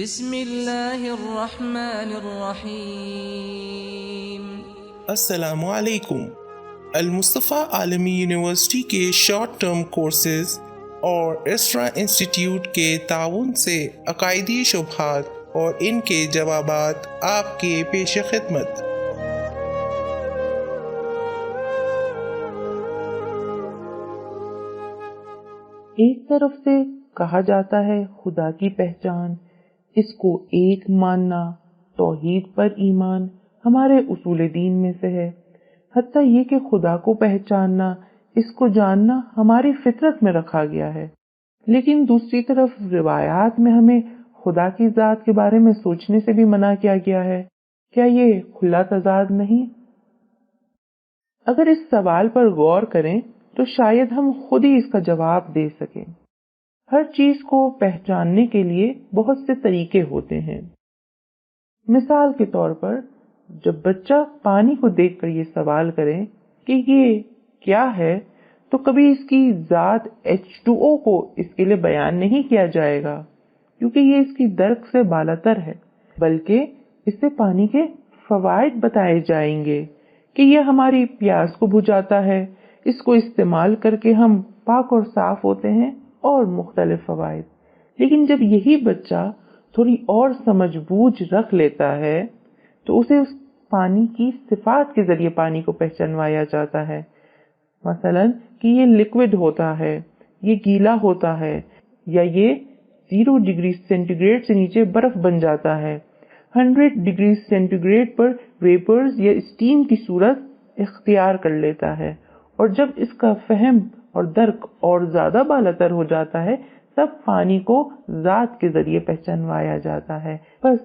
بسم اللہ الرحمن الرحیم۔ السلام علیکم۔ المصطفیٰ عالمی یونیورسٹی کے شارٹ ٹرم کورسز اور اسرا انسٹیٹیوٹ کے تعاون سے عقائدی شبہات اور ان کے جوابات آپ کے پیش خدمت۔ ایک طرف سے کہا جاتا ہے خدا کی پہچان، اس کو ایک ماننا، توحید پر ایمان ہمارے اصول دین میں سے ہے۔ حتیٰ یہ کہ خدا کو پہچاننا، اس کو جاننا ہماری فطرت میں رکھا گیا ہے۔ لیکن دوسری طرف روایات میں ہمیں خدا کی ذات کے بارے میں سوچنے سے بھی منع کیا گیا ہے۔ کیا یہ کھلا تضاد نہیں؟ اگر اس سوال پر غور کریں تو شاید ہم خود ہی اس کا جواب دے سکیں۔ ہر چیز کو پہچاننے کے لیے بہت سے طریقے ہوتے ہیں۔ مثال کے طور پر جب بچہ پانی کو دیکھ کر یہ سوال کرے کہ یہ کیا ہے، تو کبھی اس کی ذات H2O کو اس کے لیے بیان نہیں کیا جائے گا، کیونکہ یہ اس کی درک سے بالاتر ہے، بلکہ اس سے پانی کے فوائد بتائے جائیں گے کہ یہ ہماری پیاس کو بجھاتا ہے، اس کو استعمال کر کے ہم پاک اور صاف ہوتے ہیں، اور مختلف فوائد۔ لیکن جب یہی بچہ تھوڑی اور سمجھ بوجھ رکھ لیتا ہے تو اسے اس پانی کی صفات کے ذریعے پانی کو پہچانوایا جاتا ہے۔ مثلا کہ یہ لیکوڈ ہوتا ہے، یہ گیلا ہوتا ہے، یا یہ 0 ڈگری سینٹی گریڈ سے نیچے برف بن جاتا ہے، 100 ڈگری سینٹی گریڈ پر ویپرز یا اسٹیم کی صورت اختیار کر لیتا ہے۔ اور جب اس کا فہم اور درک اور زیادہ بالاتر ہو جاتا ہے تب پانی کو ذات کے ذریعے پہچانوایا جاتا ہے۔ بس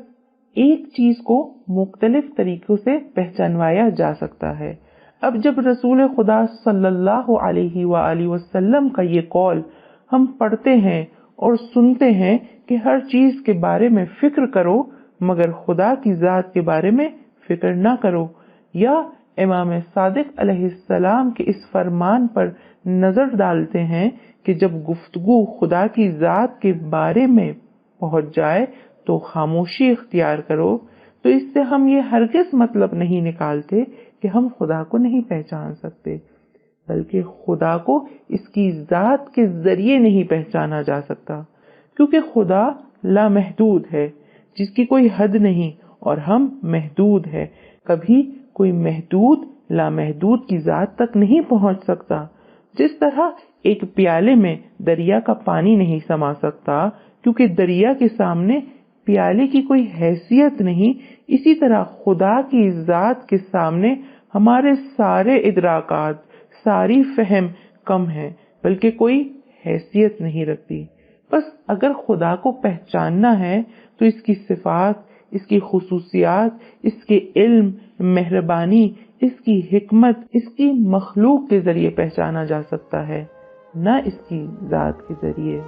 ایک چیز کو مختلف طریقوں سے پہچانوایا جا سکتا ہے۔ اب جب رسول خدا صلی اللہ علیہ وآلہ وسلم کا یہ قول ہم پڑھتے ہیں اور سنتے ہیں کہ ہر چیز کے بارے میں فکر کرو مگر خدا کی ذات کے بارے میں فکر نہ کرو، یا امام صادق علیہ السلام کے اس فرمان پر نظر ڈالتے ہیں کہ جب گفتگو خدا کی ذات کے بارے میں پہنچ جائے تو خاموشی اختیار کرو، تو اس سے ہم یہ ہرگز مطلب نہیں نکالتے کہ ہم خدا کو نہیں پہچان سکتے، بلکہ خدا کو اس کی ذات کے ذریعے نہیں پہچانا جا سکتا، کیونکہ خدا لامحدود ہے، جس کی کوئی حد نہیں، اور ہم محدود ہے۔ کبھی کوئی محدود لامحدود کی ذات تک نہیں پہنچ سکتا۔ جس طرح ایک پیالے میں دریا کا پانی نہیں سما سکتا کیونکہ دریا کے سامنے پیالے کی کوئی حیثیت نہیں، اسی طرح خدا کی ذات کے سامنے ہمارے سارے ادراکات، ساری فہم کم ہیں، بلکہ کوئی حیثیت نہیں رکھتی۔ بس اگر خدا کو پہچاننا ہے تو اس کی صفات، اس کی خصوصیات، اس کے علم، مہربانی، اس کی حکمت، اس کی مخلوق کے ذریعے پہچانا جا سکتا ہے، نہ اس کی ذات کے ذریعے۔